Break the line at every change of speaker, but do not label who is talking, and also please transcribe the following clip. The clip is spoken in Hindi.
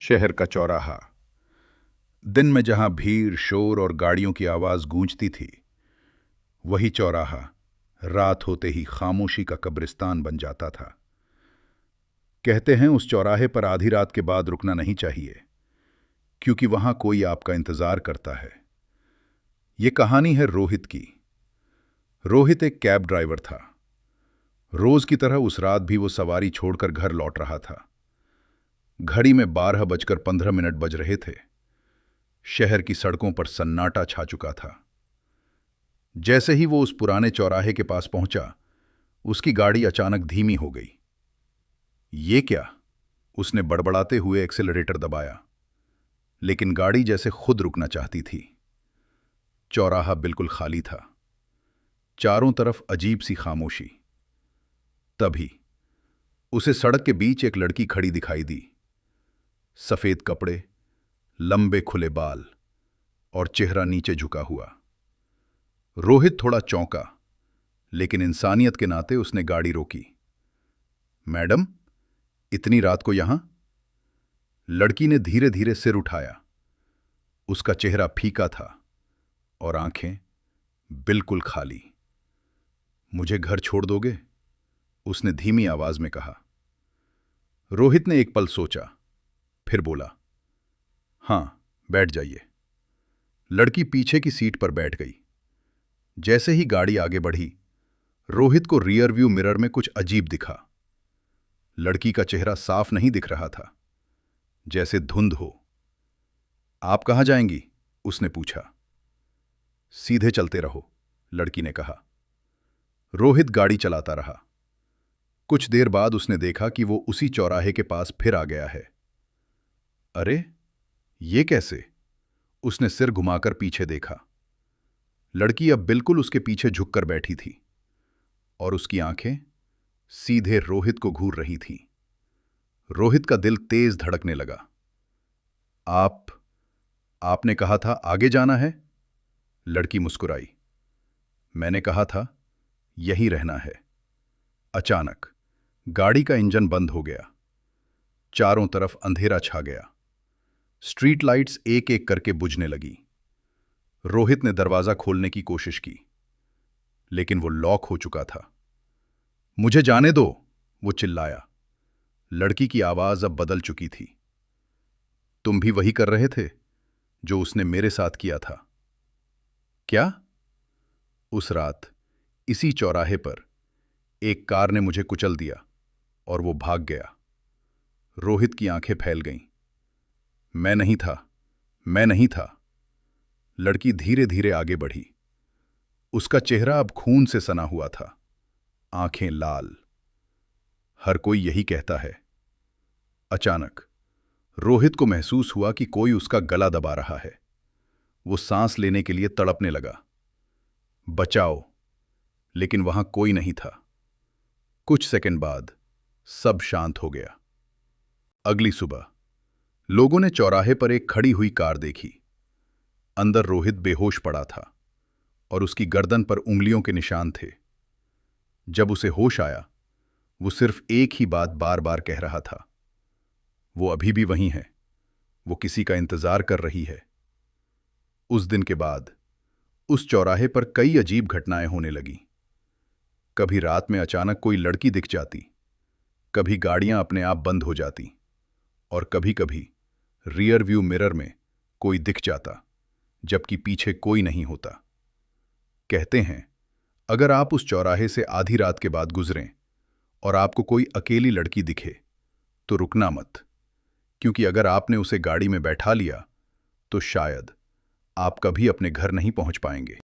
शहर का चौराहा। दिन में जहां भीड़, शोर और गाड़ियों की आवाज गूंजती थी, वही चौराहा रात होते ही खामोशी का कब्रिस्तान बन जाता था। कहते हैं उस चौराहे पर आधी रात के बाद रुकना नहीं चाहिए, क्योंकि वहां कोई आपका इंतजार करता है। ये कहानी है रोहित की। रोहित एक कैब ड्राइवर था। रोज की तरह उस रात भी वो सवारी छोड़कर घर लौट रहा था। घड़ी में 12:15 बज रहे थे। शहर की सड़कों पर सन्नाटा छा चुका था। जैसे ही वो उस पुराने चौराहे के पास पहुंचा, उसकी गाड़ी अचानक धीमी हो गई। ये क्या? उसने बड़बड़ाते हुए एक्सेलरेटर दबाया, लेकिन गाड़ी जैसे खुद रुकना चाहती थी। चौराहा बिल्कुल खाली था। चारों तरफ अजीब सी खामोशी। तभी उसे सड़क के बीच एक लड़की खड़ी दिखाई दी। सफेद कपड़े, लंबे खुले बाल और चेहरा नीचे झुका हुआ। रोहित थोड़ा चौंका, लेकिन इंसानियत के नाते उसने गाड़ी रोकी। मैडम, इतनी रात को यहां? लड़की ने धीरे धीरे सिर उठाया। उसका चेहरा फीका था और आंखें बिल्कुल खाली। मुझे घर छोड़ दोगे? उसने धीमी आवाज में कहा। रोहित ने एक पल सोचा, फिर बोला, हां, बैठ जाइए। लड़की पीछे की सीट पर बैठ गई। जैसे ही गाड़ी आगे बढ़ी, रोहित को रियर व्यू मिरर में कुछ अजीब दिखा। लड़की का चेहरा साफ नहीं दिख रहा था, जैसे धुंध हो। आप कहां जाएंगी? उसने पूछा। सीधे चलते रहो, लड़की ने कहा। रोहित गाड़ी चलाता रहा। कुछ देर बाद उसने देखा कि वो उसी चौराहे के पास फिर आ गया है। अरे, ये कैसे? उसने सिर घुमाकर पीछे देखा। लड़की अब बिल्कुल उसके पीछे झुककर बैठी थी और उसकी आंखें सीधे रोहित को घूर रही थीं। रोहित का दिल तेज धड़कने लगा। आपने कहा था आगे जाना है? लड़की मुस्कुराई। मैंने कहा था यहीं रहना है। अचानक गाड़ी का इंजन बंद हो गया। चारों तरफ अंधेरा छा गया। स्ट्रीट लाइट्स एक एक करके बुझने लगी। रोहित ने दरवाजा खोलने की कोशिश की, लेकिन वो लॉक हो चुका था। मुझे जाने दो, वो चिल्लाया। लड़की की आवाज अब बदल चुकी थी। तुम भी वही कर रहे थे जो उसने मेरे साथ किया था। क्या? उस रात इसी चौराहे पर एक कार ने मुझे कुचल दिया और वो भाग गया। रोहित की आंखें फैल गईं। मैं नहीं था, मैं नहीं था। लड़की धीरे धीरे आगे बढ़ी। उसका चेहरा अब खून से सना हुआ था, आंखें लाल। हर कोई यही कहता है। अचानक रोहित को महसूस हुआ कि कोई उसका गला दबा रहा है। वो सांस लेने के लिए तड़पने लगा। बचाओ, लेकिन वहां कोई नहीं था। कुछ सेकंड बाद सब शांत हो गया। अगली सुबह लोगों ने चौराहे पर एक खड़ी हुई कार देखी। अंदर रोहित बेहोश पड़ा था और उसकी गर्दन पर उंगलियों के निशान थे। जब उसे होश आया, वो सिर्फ एक ही बात बार बार कह रहा था, वो अभी भी वहीं है, वो किसी का इंतजार कर रही है। उस दिन के बाद उस चौराहे पर कई अजीब घटनाएं होने लगीं। कभी रात में अचानक कोई लड़की दिख जाती, कभी गाड़ियां अपने आप बंद हो जाती, और कभी कभी रियर व्यू मिरर में कोई दिख जाता, जबकि पीछे कोई नहीं होता। कहते हैं, अगर आप उस चौराहे से आधी रात के बाद गुजरें और आपको कोई अकेली लड़की दिखे, तो रुकना मत, क्योंकि अगर आपने उसे गाड़ी में बैठा लिया, तो शायद आप कभी अपने घर नहीं पहुंच पाएंगे।